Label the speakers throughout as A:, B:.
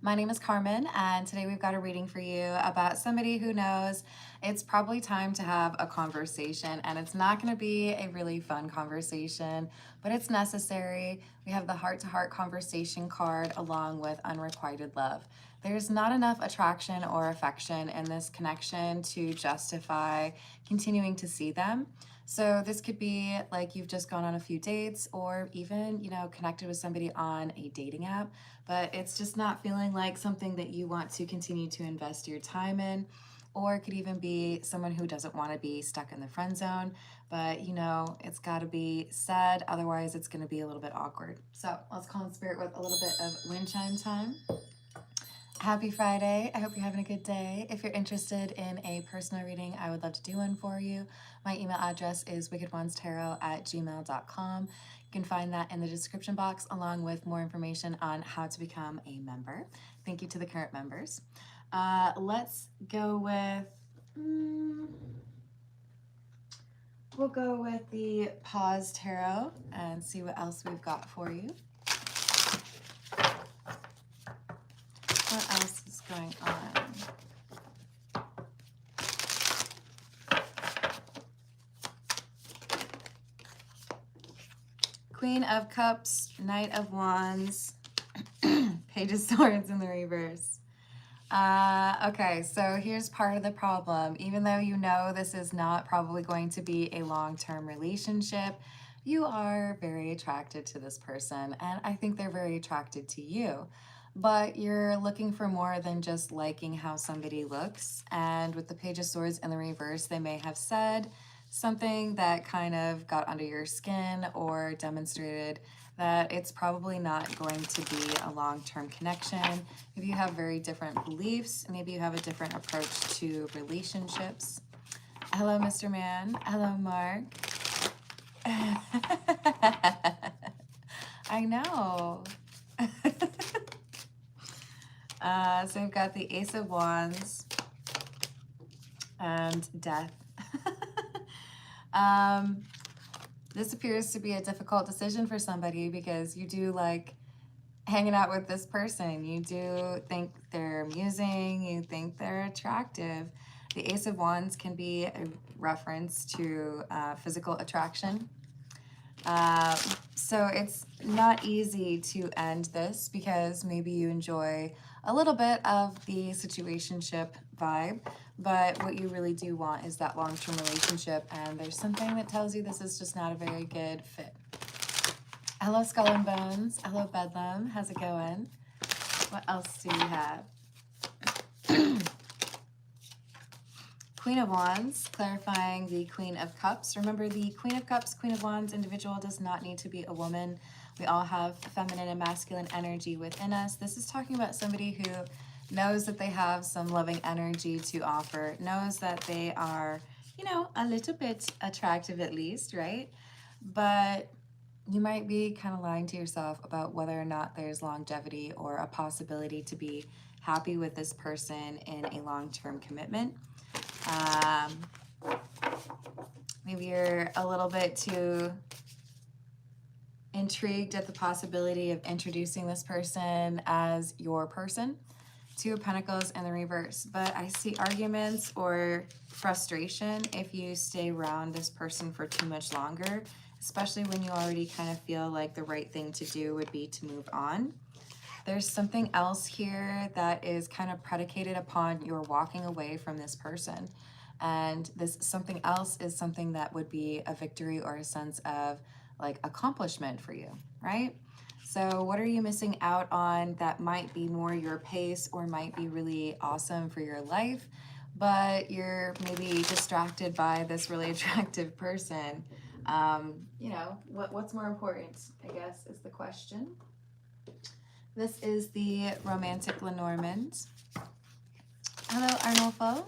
A: My name is Carmen, and today we've got a reading for you about somebody who knows it's probably time to have a conversation, and it's not going to be a really fun conversation, but it's necessary. We have the heart-to-heart conversation card along with unrequited love. There's not enough attraction or affection in this connection to justify continuing to see them. So this could be like you've just gone on a few dates or even, connected with somebody on a dating app, but it's just not feeling like something that you want to continue to invest your time in. Or it could even be someone who doesn't want to be stuck in the friend zone, but it's got to be said, otherwise it's going to be a little bit awkward. So let's call in spirit with a little bit of wind chime time. Happy Friday. I hope you're having a good day. If you're interested in a personal reading, I would love to do one for you. My email address is wickedonestarot@gmail.com. You can find that in the description box along with more information on how to become a member. Thank you to the current members. Let's go with, we'll go with the Pause Tarot and see what else we've got for you. What else is going on? Queen of Cups, Knight of Wands, Page of Swords in the reverse. Okay, so here's part of the problem. Even though you know this is not probably going to be a long-term relationship, you are very attracted to this person, and I think they're very attracted to you. But you're looking for more than just liking how somebody looks. And with the Page of Swords in the reverse, they may have said something that kind of got under your skin or demonstrated that it's probably not going to be a long-term connection. If you have very different beliefs, maybe you have a different approach to relationships. Hello, Mr. Man. Hello, Mark. I know. So we've got the Ace of Wands and Death. This appears to be a difficult decision for somebody because you do like hanging out with this person. You do think they're amusing. You think they're attractive. The Ace of Wands can be a reference to physical attraction. So it's not easy to end this because maybe you enjoy a little bit of the situationship vibe, but what you really do want is that long-term relationship, and there's something that tells you this is just not a very good fit. Hello, Skull and Bones. Hello, Bedlam. How's it going? What else do we have? Queen of Wands, clarifying the Queen of Cups. Remember, the Queen of Cups, Queen of Wands individual does not need to be a woman. We all have feminine and masculine energy within us. This is talking about somebody who knows that they have some loving energy to offer, knows that they are, a little bit attractive at least, right? But you might be kind of lying to yourself about whether or not there's longevity or a possibility to be happy with this person in a long-term commitment. Maybe you're a little bit too intrigued at the possibility of introducing this person as your person. Two of Pentacles in the reverse, but I see arguments or frustration if you stay around this person for too much longer, especially when you already kind of feel like the right thing to do would be to move on. There's something else here that is kind of predicated upon your walking away from this person. And this something else is something that would be a victory or a sense of like accomplishment for you, right? So what are you missing out on that might be more your pace or might be really awesome for your life, but you're maybe distracted by this really attractive person? What's more important, I guess, is the question. This is the romantic Lenormand. Hello, Arnolfo.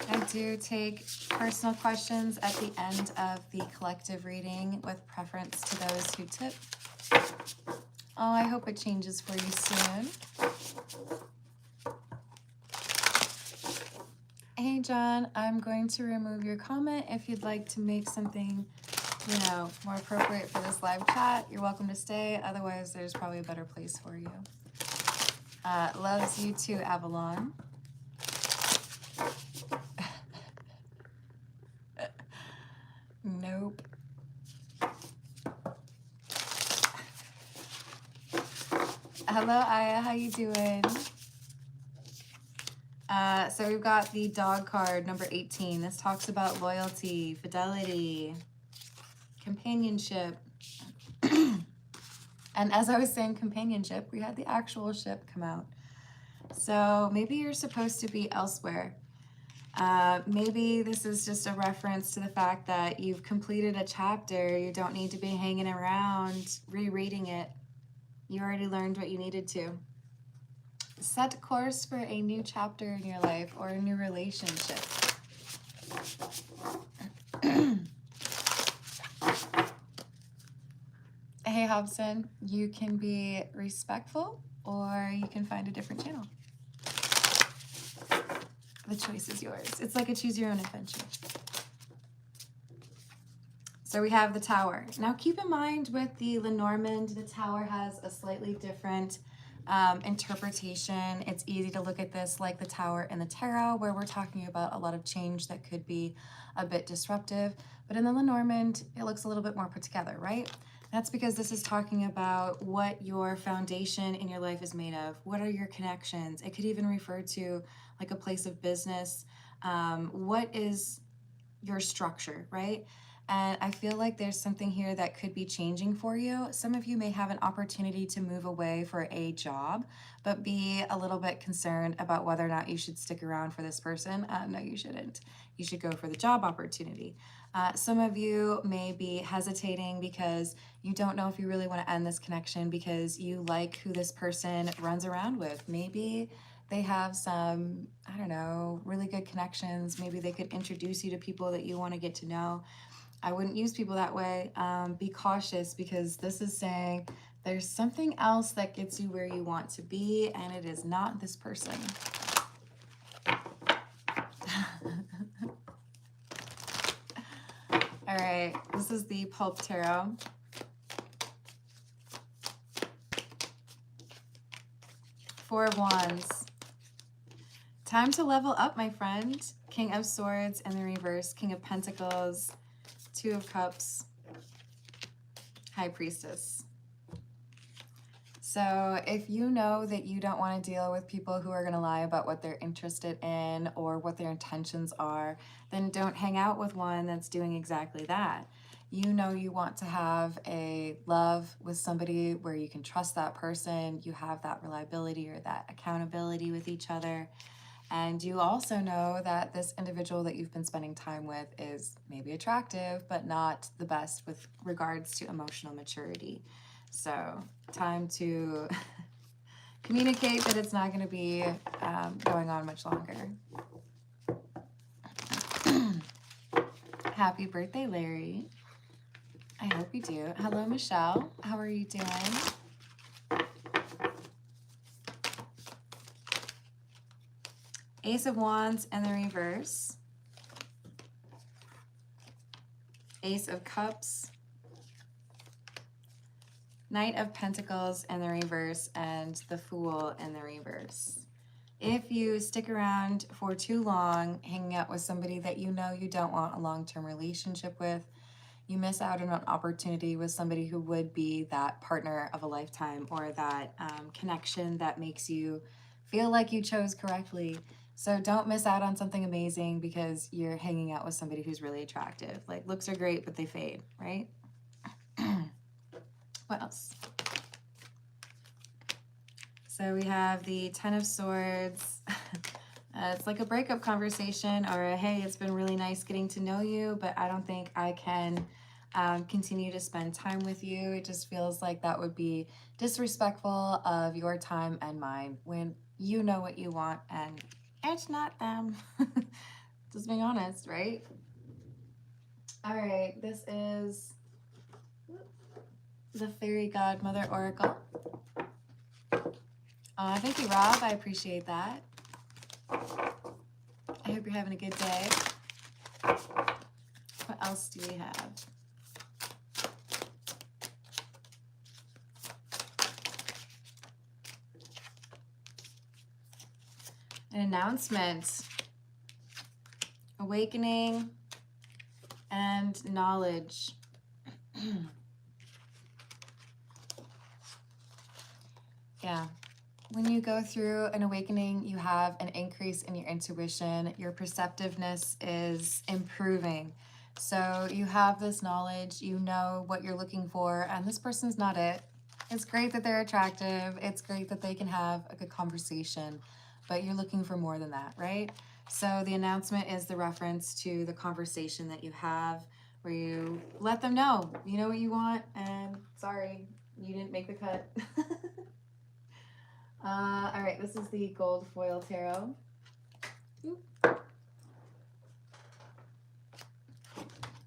A: I do take personal questions at the end of the collective reading with preference to those who tip. Oh, I hope it changes for you soon. Hey, John, I'm going to remove your comment. If you'd like to make something, more appropriate for this live chat, you're welcome to stay. Otherwise, there's probably a better place for you. Loves you too, Avalon. Nope. Hello, Aya. How you doing? So we've got the dog card, number 18. This talks about loyalty, fidelity, companionship. And as I was saying companionship, we had the actual ship come out. So maybe you're supposed to be elsewhere. Maybe this is just a reference to the fact that you've completed a chapter. You don't need to be hanging around rereading it. You already learned what you needed to. Set course for a new chapter in your life or a new relationship. Hey, Hobson, you can be respectful or you can find a different channel. The choice is yours. It's like a choose your own adventure. So we have the Tower. Now keep in mind with the Lenormand, the Tower has a slightly different interpretation. It's easy to look at this like the Tower in the Tarot, where we're talking about a lot of change that could be a bit disruptive. But in the Lenormand, it looks a little bit more put together, right? That's because this is talking about what your foundation in your life is made of. What are your connections? It could even refer to like a place of business. What is your structure, right? And I feel like there's something here that could be changing for you. Some of you may have an opportunity to move away for a job, but be a little bit concerned about whether or not you should stick around for this person. No, you shouldn't. You should go for the job opportunity. Some of you may be hesitating because you don't know if you really want to end this connection because you like who this person runs around with. Maybe they have some, I don't know, really good connections. Maybe they could introduce you to people that you want to get to know. I wouldn't use people that way. Be cautious because this is saying there's something else that gets you where you want to be, and it is not this person. All right, this is the Pulp Tarot. Four of Wands. Time to level up, my friend. King of Swords in the reverse, King of Pentacles, Two of Cups, High Priestess. So if you know that you don't want to deal with people who are going to lie about what they're interested in or what their intentions are, then don't hang out with one that's doing exactly that. You know you want to have a love with somebody where you can trust that person, you have that reliability or that accountability with each other. And you also know that this individual that you've been spending time with is maybe attractive, but not the best with regards to emotional maturity. So time to communicate that it's not going to be going on much longer. Happy birthday, Larry. I hope you do. Hello, Michelle. How are you doing? Ace of Wands in the reverse. Ace of Cups. Knight of Pentacles in the reverse and the Fool in the reverse. If you stick around for too long hanging out with somebody that you know you don't want a long-term relationship with, you miss out on an opportunity with somebody who would be that partner of a lifetime or that connection that makes you feel like you chose correctly. So don't miss out on something amazing because you're hanging out with somebody who's really attractive. Like, looks are great, but they fade, right? What else? So we have the Ten of Swords. It's like a breakup conversation or a, hey, it's been really nice getting to know you, but I don't think I can continue to spend time with you. It just feels like that would be disrespectful of your time and mine when you know what you want and it's not them. Just being honest, right? All right, this is the Fairy Godmother Oracle. Thank you, Rob. I appreciate that. I hope you're having a good day. What else do we have? An announcement, awakening, and knowledge. Yeah. When you go through an awakening, you have an increase in your intuition. Your perceptiveness is improving. So you have this knowledge, you know what you're looking for, and this person's not it. It's great that they're attractive. It's great that they can have a good conversation, but you're looking for more than that, right? So the announcement is the reference to the conversation that you have where you let them know, you know what you want, and sorry, you didn't make the cut. All right, this is the gold foil tarot. Oop.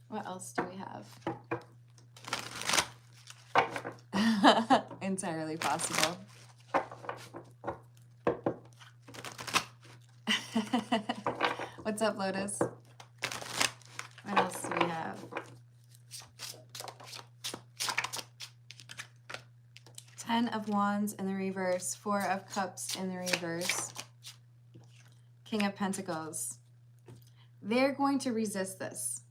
A: What else do we have? Entirely possible. What's up, Lotus? What else do we have? Ten of Wands in the reverse, Four of Cups in the reverse, King of Pentacles. They're going to resist this.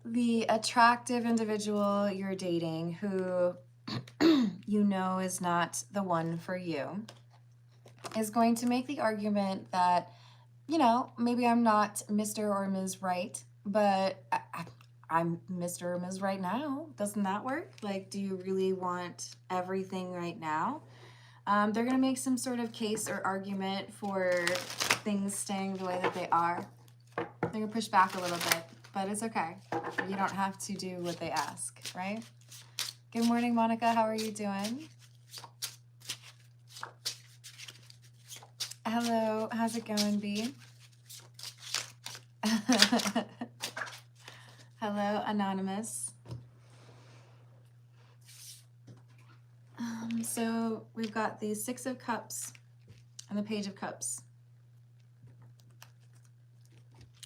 A: The attractive individual you're dating who you know is not the one for you is going to make the argument that, you know, maybe I'm not Mr. or Ms. Right, but I'm Mr. or Ms. Right now. Doesn't that work? Like, do you really want everything right now? They're going to make some sort of case or argument for things staying the way that they are. They're going to push back a little bit, but it's okay. You don't have to do what they ask, right? Good morning, Monica. How are you doing? Hello. How's it going, B? Hello, Anonymous. So we've got the Six of Cups and the Page of Cups.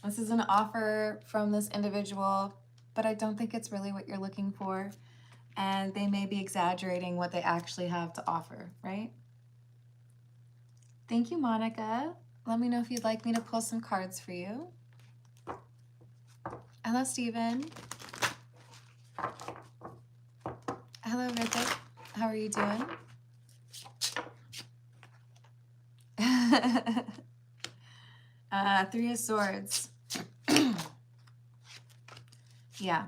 A: This is an offer from this individual, but I don't think it's really what you're looking for. And they may be exaggerating what they actually have to offer, right? Thank you, Monica. Let me know if you'd like me to pull some cards for you. Hello, Stephen. Hello, Ritik. How are you doing? Three of Swords. Yeah.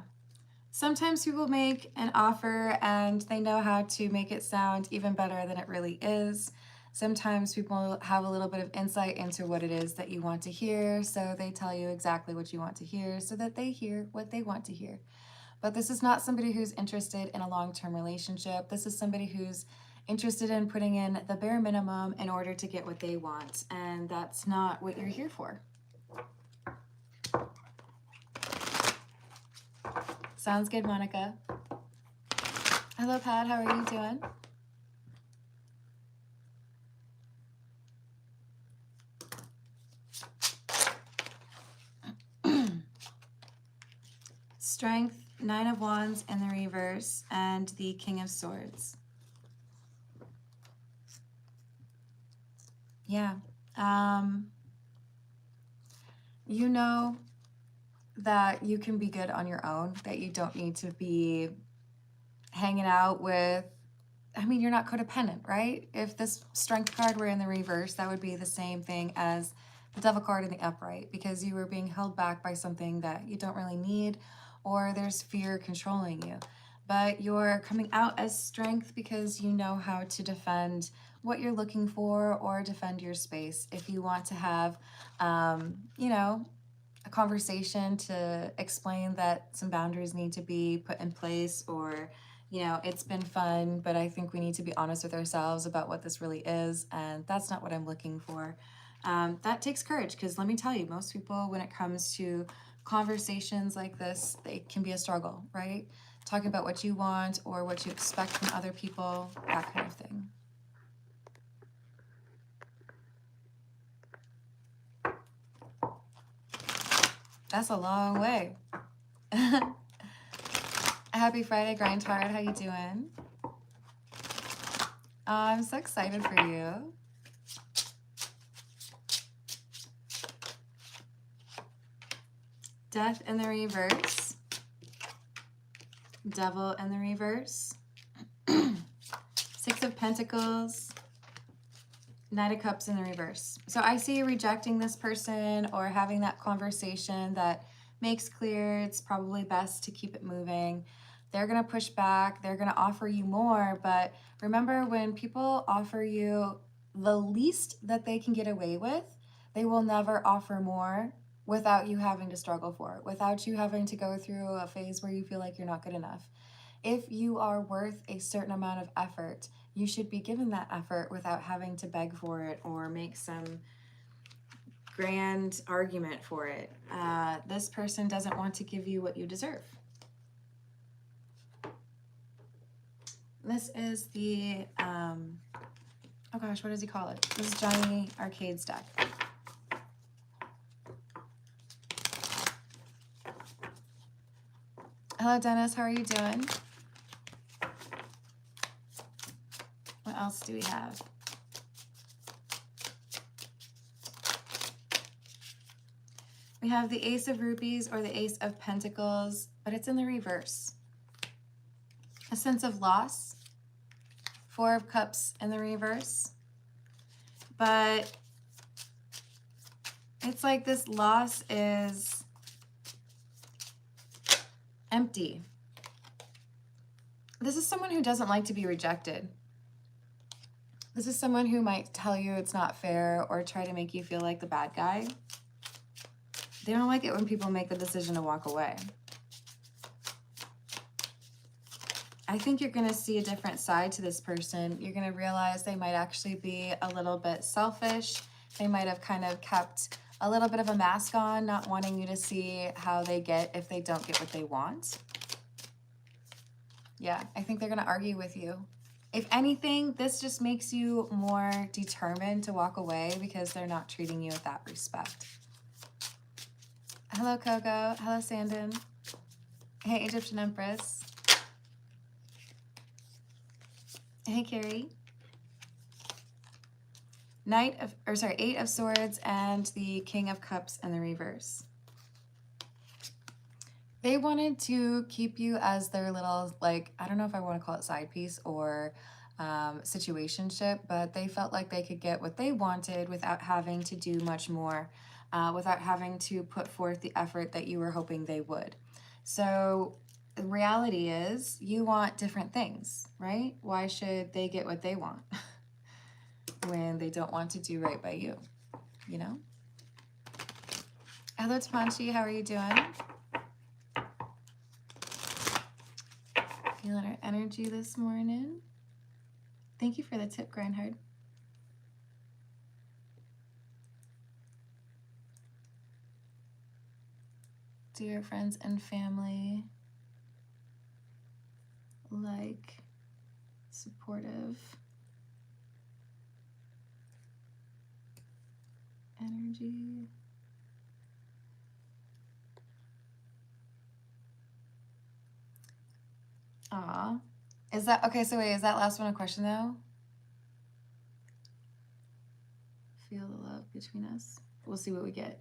A: Sometimes people make an offer and they know how to make it sound even better than it really is. Sometimes people have a little bit of insight into what it is that you want to hear, so they tell you exactly what you want to hear so that they hear what they want to hear. But this is not somebody who's interested in a long-term relationship. This is somebody who's interested in putting in the bare minimum in order to get what they want, and that's not what you're here for. Sounds good, Monica. Hello, Pat. How are you doing? Strength, Nine of Wands in the reverse, and the King of Swords. Yeah. You know that you can be good on your own, that you don't need to be hanging out with, I mean, you're not codependent, right? If this Strength card were in the reverse, that would be the same thing as the Devil card in the upright, because you were being held back by something that you don't really need, or there's fear controlling you. But you're coming out as Strength because you know how to defend what you're looking for or defend your space. If you want to have, you know, a conversation to explain that some boundaries need to be put in place, or, you know, it's been fun, but I think we need to be honest with ourselves about what this really is, and that's not what I'm looking for. That takes courage, because let me tell you, most people, when it comes to conversations like this, they can be a struggle, right? Talking about what you want or what you expect from other people, that kind of thing. That's a long way. Happy Friday, Grind Hard. How you doing? I'm so excited for you. Death in the reverse. Devil in the reverse. Six of Pentacles. Knight of Cups in the reverse. So I see you rejecting this person or having that conversation that makes clear it's probably best to keep it moving. They're going to push back. They're going to offer you more. But remember, when people offer you the least that they can get away with, they will never offer more without you having to struggle for it, without you having to go through a phase where you feel like you're not good enough. If you are worth a certain amount of effort, you should be given that effort without having to beg for it or make some grand argument for it. This person doesn't want to give you what you deserve. This is the, oh gosh, what does he call it? This is Johnny Arcade's deck. Hello, Dennis. How are you doing? What else do we have? We have the Ace of Rupees or the Ace of Pentacles, but it's in the reverse. A sense of loss. Four of Cups in the reverse. But it's like this loss is empty. This is someone who doesn't like to be rejected. This is someone who might tell you it's not fair or try to make you feel like the bad guy. They don't like it when people make the decision to walk away. I think you're going to see a different side to this person. You're going to realize they might actually be a little bit selfish. They might have kind of kept a little bit of a mask on, not wanting you to see how they get if they don't get what they want. Yeah, I think they're going to argue with you. If anything, this just makes you more determined to walk away because they're not treating you with that respect. Hello, Coco. Hello, Sandon. Hey, Egyptian Empress. Hey, Carrie. Eight of Swords and the King of Cups in the reverse. They wanted to keep you as their little, like, I don't know if I want to call it side piece or situationship, but they felt like they could get what they wanted without having to do much more, without having to put forth the effort that you were hoping they would. So the reality is you want different things, right? Why should they get what they want when they don't want to do right by you, you know? Hello, Tamanchi. How are you doing? Feeling our energy this morning. Thank you for the tip, Grindhard. Dear friends and family, like, supportive energy. Aw. Is that, okay, so wait, is that last one a question though? Feel the love between us. We'll see what we get.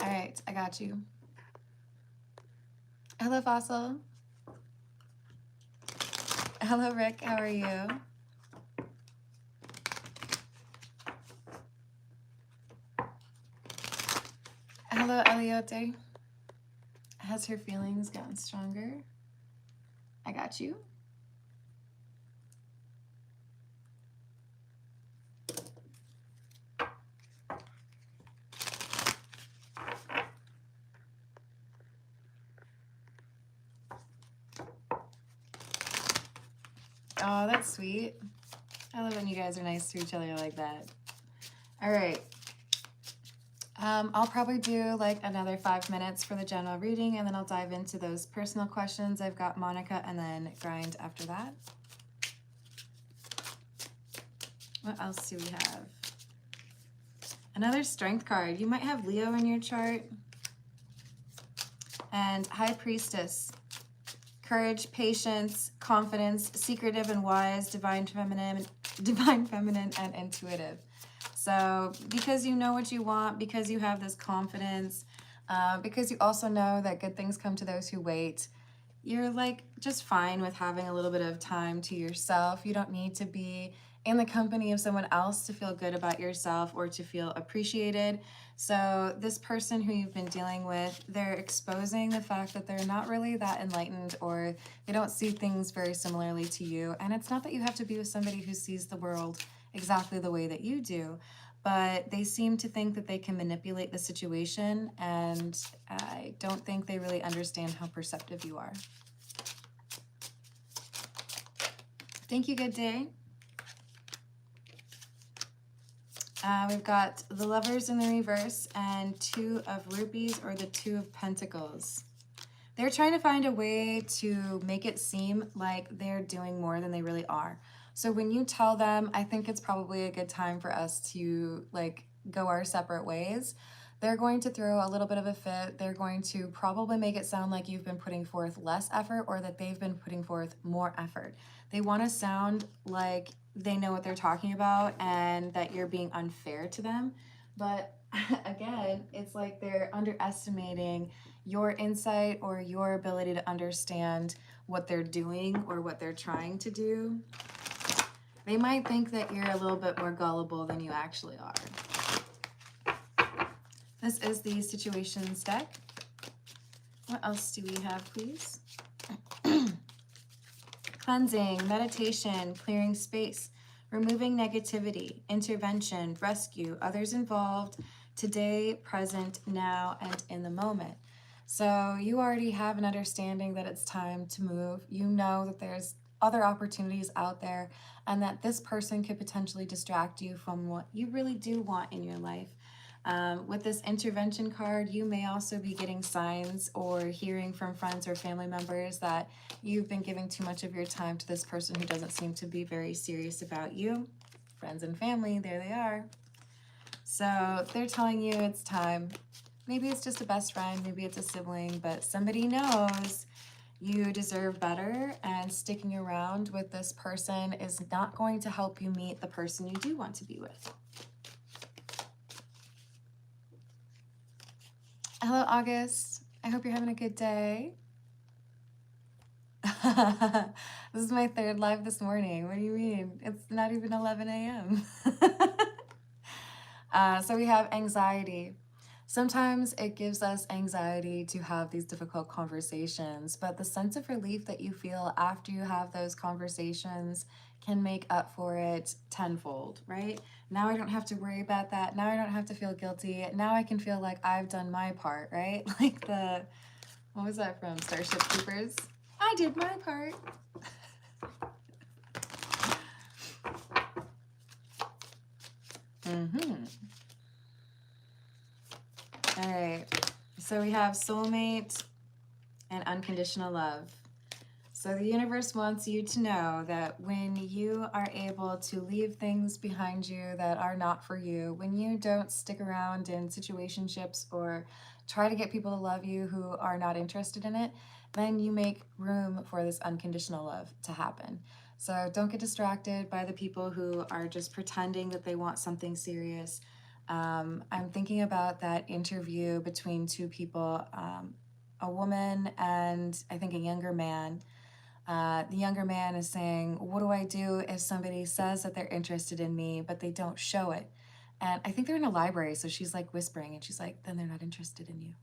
A: All right, I got you. Hello, Fossil. Hello, Rick. How are you? Hello, Eliote. Has her feelings gotten stronger? I got you. Oh, that's sweet. I love when you guys are nice to each other like that. All right. I'll probably do like another 5 minutes for the general reading, and then I'll dive into those personal questions. I've got Monica and then Grind after that. What else do we have? Another Strength card. You might have Leo in your chart. And High Priestess. Courage, patience, confidence, secretive and wise, divine feminine, and intuitive. So because you know what you want, because you have this confidence, because you also know that good things come to those who wait, you're like just fine with having a little bit of time to yourself. You don't need to be in the company of someone else to feel good about yourself or to feel appreciated. So this person who you've been dealing with, they're exposing the fact that they're not really that enlightened, or they don't see things very similarly to you. And it's not that you have to be with somebody who sees the world exactly the way that you do, but they seem to think that they can manipulate the situation, and I don't think they really understand how perceptive you are. Thank you, good day. We've got the Lovers in the reverse and Two of Rupees, or the Two of Pentacles. They're trying to find a way to make it seem like they're doing more than they really are. So when you tell them, I think it's probably a good time for us to like go our separate ways, they're going to throw a little bit of a fit. They're going to probably make it sound like you've been putting forth less effort, or that they've been putting forth more effort. They want to sound like they know what they're talking about and that you're being unfair to them. But again, it's like they're underestimating your insight or your ability to understand what they're doing or what they're trying to do. They might think that you're a little bit more gullible than you actually are. This is the Situations deck. What else do we have, please? Cleansing, meditation, clearing space, removing negativity, intervention, rescue, others involved, today, present, now, and in the moment. So you already have an understanding that it's time to move. You know that there's other opportunities out there, and that this person could potentially distract you from what you really do want in your life. With this intervention card, you may also be getting signs or hearing from friends or family members that you've been giving too much of your time to this person who doesn't seem to be very serious about you. Friends and family, there they are. So they're telling you it's time. Maybe it's just a best friend, maybe it's a sibling, but somebody knows you deserve better, and sticking around with this person is not going to help you meet the person you do want to be with. Hello, August. I hope you're having a good day. This is my third live this morning. What do you mean? It's not even 11 a.m. So we have anxiety. Sometimes it gives us anxiety to have these difficult conversations, but the sense of relief that you feel after you have those conversations can make up for it tenfold, right? Now I don't have to worry about that. Now I don't have to feel guilty. Now I can feel like I've done my part, right? Like what was that from? Starship Troopers? I did my part. All right, so we have soulmate and unconditional love. So the universe wants you to know that when you are able to leave things behind you that are not for you, when you don't stick around in situationships or try to get people to love you who are not interested in it, then you make room for this unconditional love to happen. So don't get distracted by the people who are just pretending that they want something serious. I'm thinking about that interview between two people, a woman and I think a younger man. The younger man is saying, what do I do if somebody says that they're interested in me, but they don't show it? And I think they're in a library, so she's like whispering, and she's like, then they're not interested in you.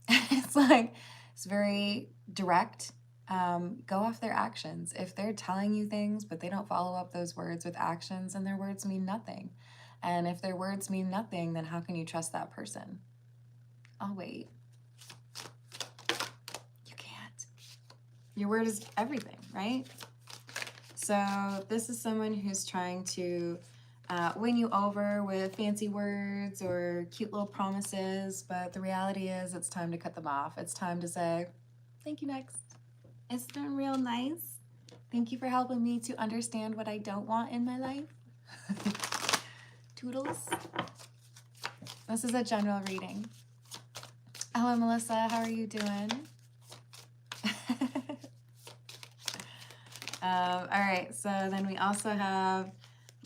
A: It's like, it's very direct. Go off their actions. If they're telling you things, but they don't follow up those words with actions, then their words mean nothing. And if their words mean nothing, then how can you trust that person? I'll wait. You can't. Your word is everything, right? So this is someone who's trying to win you over with fancy words or cute little promises, but the reality is it's time to cut them off. It's time to say, thank you, next. It's been real nice. Thank you for helping me to understand what I don't want in my life. Toodles. This is a general reading. Hello, Melissa. How are you doing? All right, so then we also have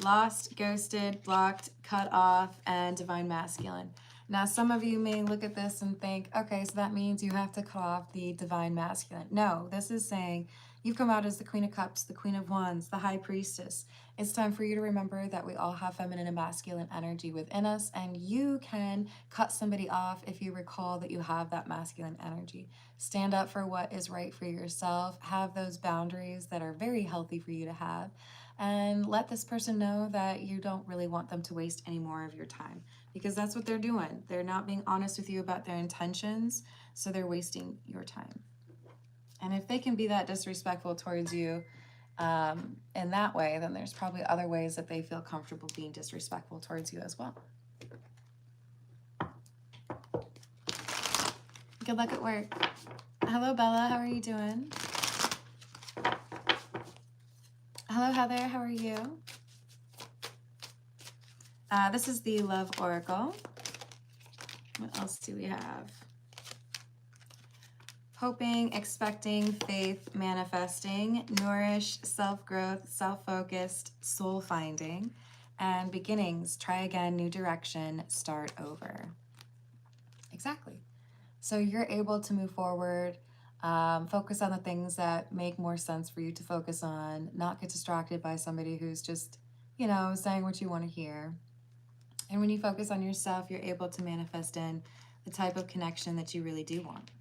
A: Lost, ghosted, blocked, cut off, and divine masculine. Now, some of you may look at this and think, okay, so that means you have to cut off the divine masculine. No, this is saying you've come out as the Queen of Cups, the Queen of Wands, the High Priestess. It's time for you to remember that we all have feminine and masculine energy within us, and you can cut somebody off if you recall that you have that masculine energy. Stand up for what is right for yourself. Have those boundaries that are very healthy for you to have. And let this person know that you don't really want them to waste any more of your time, because that's what they're doing. They're not being honest with you about their intentions, so they're wasting your time. And if they can be that disrespectful towards you in that way, then there's probably other ways that they feel comfortable being disrespectful towards you as well. Good luck at work. Hello, Bella. How are you doing? Hello, Heather. How are you? This is the Love Oracle. What else do we have? Hoping, expecting, faith, manifesting, nourish, self-growth, self-focused, soul-finding, and beginnings, try again, new direction, start over. Exactly. So you're able to move forward, focus on the things that make more sense for you to focus on, not get distracted by somebody who's just, you know, saying what you want to hear. And when you focus on yourself, you're able to manifest in the type of connection that you really do want.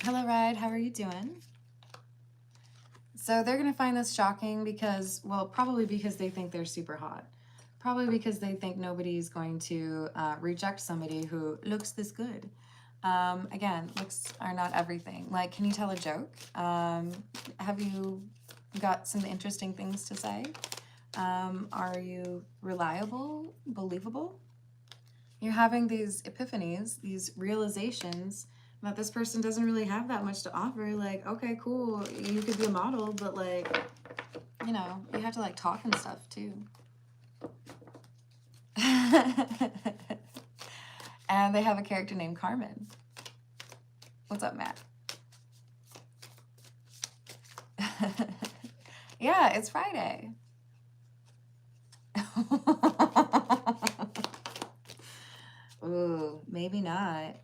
A: Hello, Ride. How are you doing? So they're going to find this shocking because, well, probably because they think they're super hot. Probably because they think nobody's going to reject somebody who looks this good. Again, looks are not everything. Like, can you tell a joke? Have you got some interesting things to say? Are you reliable, believable? You're having these epiphanies, these realizations that this person doesn't really have that much to offer. Like, okay, cool, you could be a model, but like, you know, you have to like talk and stuff too. And they have a character named Carmen. What's up, Matt? Yeah, it's Friday. Ooh, maybe not.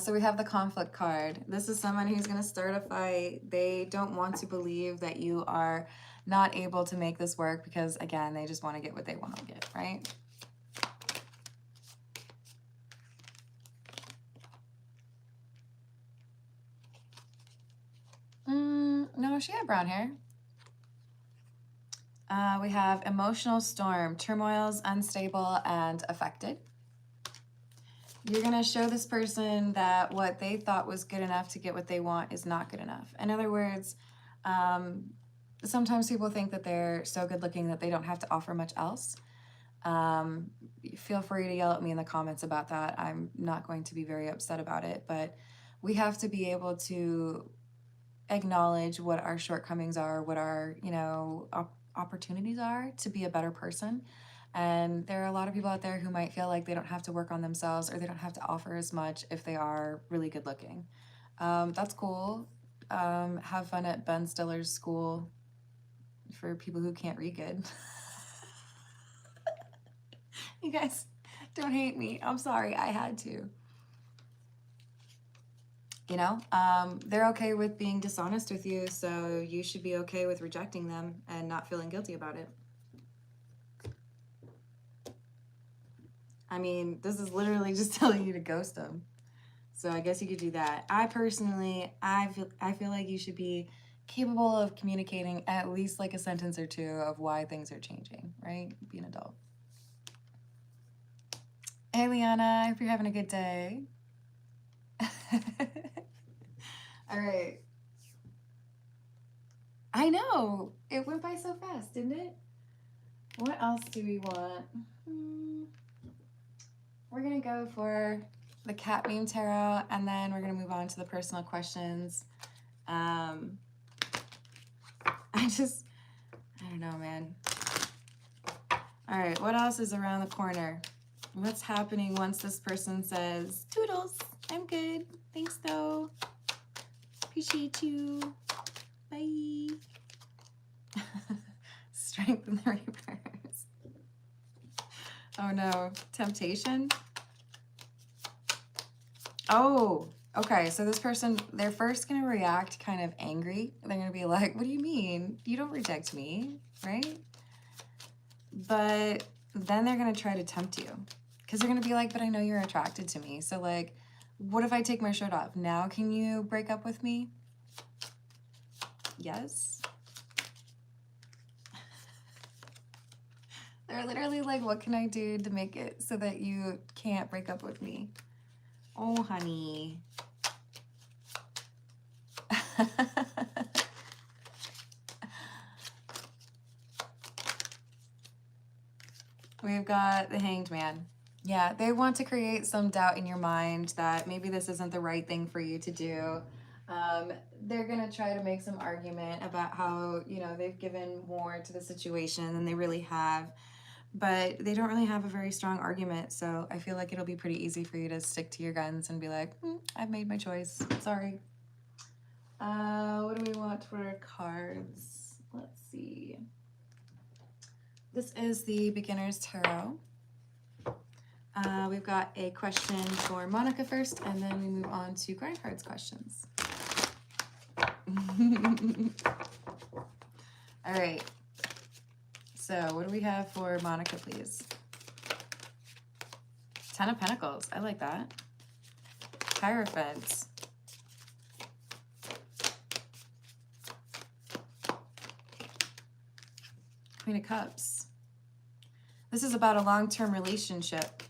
A: So we have the conflict card. This is someone who's going to start a fight. They don't want to believe that you are not able to make this work because, again, they just want to get what they want to get, right? No, she had brown hair. We have emotional storm, turmoils, unstable, and affected. You're going to show this person that what they thought was good enough to get what they want is not good enough. In other words, sometimes people think that they're so good looking that they don't have to offer much else. Feel free to yell at me in the comments about that. I'm not going to be very upset about it, but we have to be able to acknowledge what our shortcomings are, what our, you know, opportunities are to be a better person. And there are a lot of people out there who might feel like they don't have to work on themselves or they don't have to offer as much if they are really good looking. That's cool. Have fun at Ben Stiller's school for people who can't read good. You guys, don't hate me. I'm sorry, I had to. You know, they're okay with being dishonest with you, so you should be okay with rejecting them and not feeling guilty about it. I mean, this is literally just telling you to ghost them. So I guess you could do that. I personally, I feel like you should be capable of communicating at least like a sentence or two of why things are changing, right? Be an adult. Hey, Liana, I hope you're having a good day. All right. I know. It went by so fast, didn't it? What else do we want? We're going to go for the cat meme tarot, and then we're going to move on to the personal questions. I don't know, man. All right, what else is around the corner? What's happening once this person says, toodles, I'm good. Thanks, though. Appreciate you. Bye. Strength in the reverse. Oh no, temptation. Oh, okay. So this person, they're first going to react kind of angry. They're going to be like, what do you mean? You don't reject me, right? But then they're going to try to tempt you because they're going to be like, but I know you're attracted to me. So like, what if I take my shirt off? Now can you break up with me? Yes. They're literally like, what can I do to make it so that you can't break up with me? Oh, honey. We've got the Hanged Man. Yeah, they want to create some doubt in your mind that maybe this isn't the right thing for you to do. They're going to try to make some argument about how, you know, they've given more to the situation than they really have. But they don't really have a very strong argument, so I feel like it'll be pretty easy for you to stick to your guns and be like, I've made my choice. Sorry. What do we want for cards? Let's see. This is the Beginner's Tarot. We've got a question for Monica first, and then we move on to Grindhard's questions. All right. So what do we have for Monica, please? 10 of Pentacles. I like that. Hierophant. Queen of Cups. This is about a long-term relationship.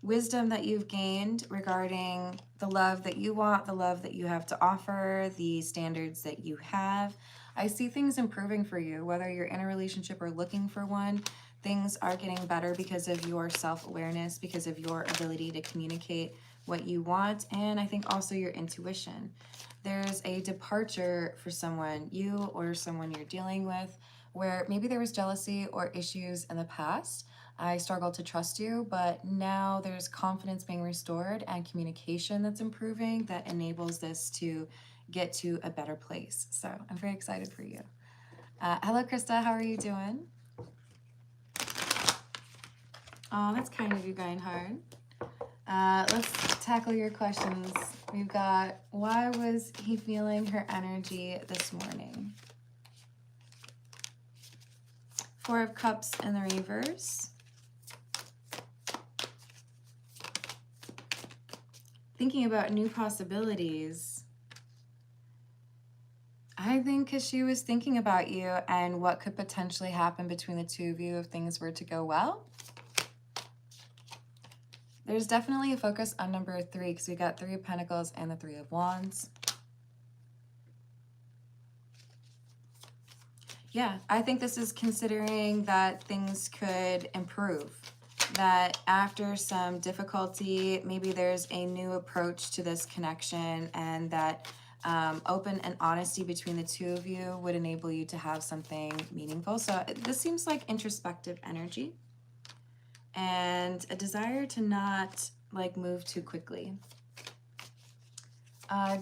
A: Wisdom that you've gained regarding the love that you want, the love that you have to offer, the standards that you have. I see things improving for you, whether you're in a relationship or looking for one. Things are getting better because of your self-awareness, because of your ability to communicate what you want, and I think also your intuition. There's a departure for someone, you or someone you're dealing with, where maybe there was jealousy or issues in the past. I struggled to trust you, but now there's confidence being restored and communication that's improving that enables this to get to a better place. So I'm very excited for you. Hello, Krista. How are you doing? Oh, that's kind of you, Grindhard. Let's tackle your questions. We've got, why was he feeling her energy this morning? Four of Cups in the reverse. Thinking about new possibilities. I think because she was thinking about you and what could potentially happen between the two of you if things were to go well. There's definitely a focus on number 3 because we got 3 of Pentacles and the 3 of Wands. Yeah, I think this is considering that things could improve. That after some difficulty, maybe there's a new approach to this connection, and that open and honesty between the two of you would enable you to have something meaningful. So this seems like introspective energy and a desire to not like move too quickly.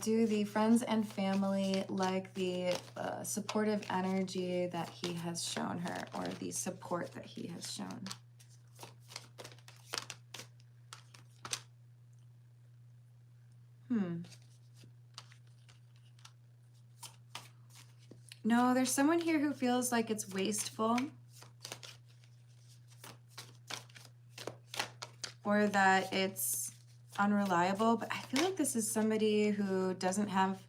A: Do the friends and family like the supportive energy that he has shown her, or the support that he has shown? No, there's someone here who feels like it's wasteful, or that it's unreliable, but I feel like this is somebody who doesn't have,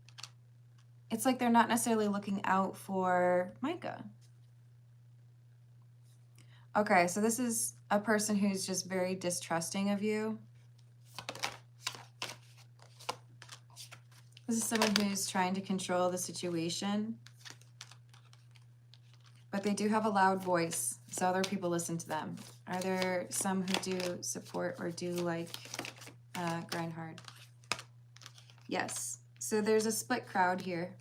A: it's like they're not necessarily looking out for Micah. Okay, so this is a person who's just very distrusting of you. This is someone who's trying to control the situation, but they do have a loud voice, so other people listen to them. Are there some who do support or do like Grindhard? Yes. So there's a split crowd here.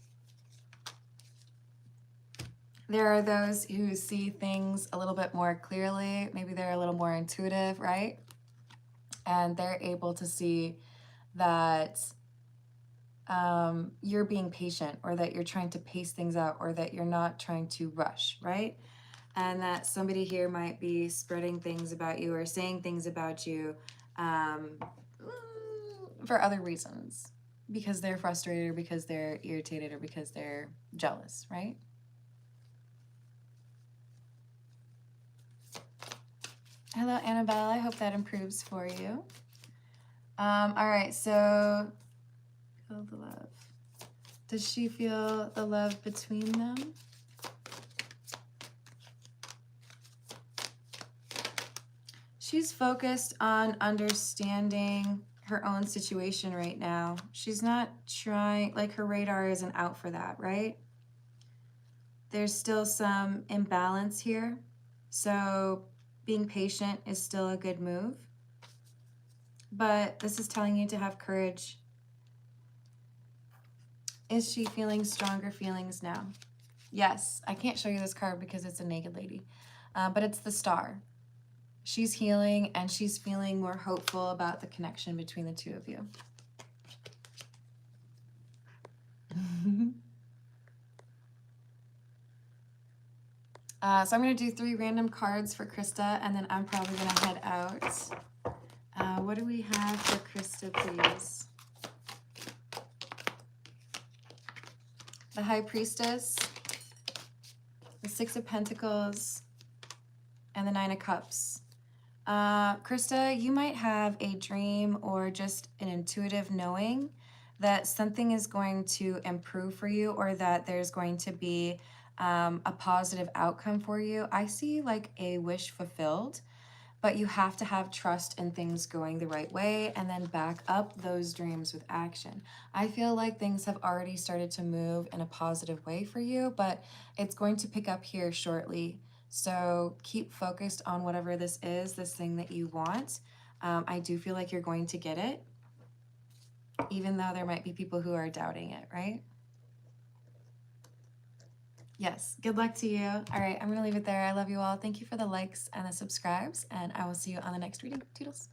A: There are those who see things a little bit more clearly. Maybe they're a little more intuitive, right? And they're able to see that you're being patient, or that you're trying to pace things out, or that you're not trying to rush, right? and that somebody here might be spreading things about you or saying things about you for other reasons, because they're frustrated or because they're irritated or because they're jealous, right? Hello, Annabelle. I hope that improves for you. All right, so feel the love. Does she feel the love between them? She's focused on understanding her own situation right now. She's not trying, like her radar isn't out for that, right? There's still some imbalance here. So being patient is still a good move. But this is telling you to have courage. Is she feeling stronger feelings now? Yes, I can't show you this card because it's a naked lady, but it's the Star. She's healing and she's feeling more hopeful about the connection between the two of you. So I'm going to do 3 random cards for Krista, and then I'm probably going to head out. What do we have for Krista, please? The High Priestess, the 6 of Pentacles, and the 9 of Cups. Krista, you might have a dream or just an intuitive knowing that something is going to improve for you, or that there's going to be a positive outcome for you. I see like a wish fulfilled, but you have to have trust in things going the right way and then back up those dreams with action. I feel like things have already started to move in a positive way for you, but it's going to pick up here shortly. So keep focused on whatever this is, this thing that you want. I do feel like you're going to get it, even though there might be people who are doubting it, right? Yes, good luck to you. All right, I'm going to leave it there. I love you all. Thank you for the likes and the subscribes, and I will see you on the next reading. Toodles.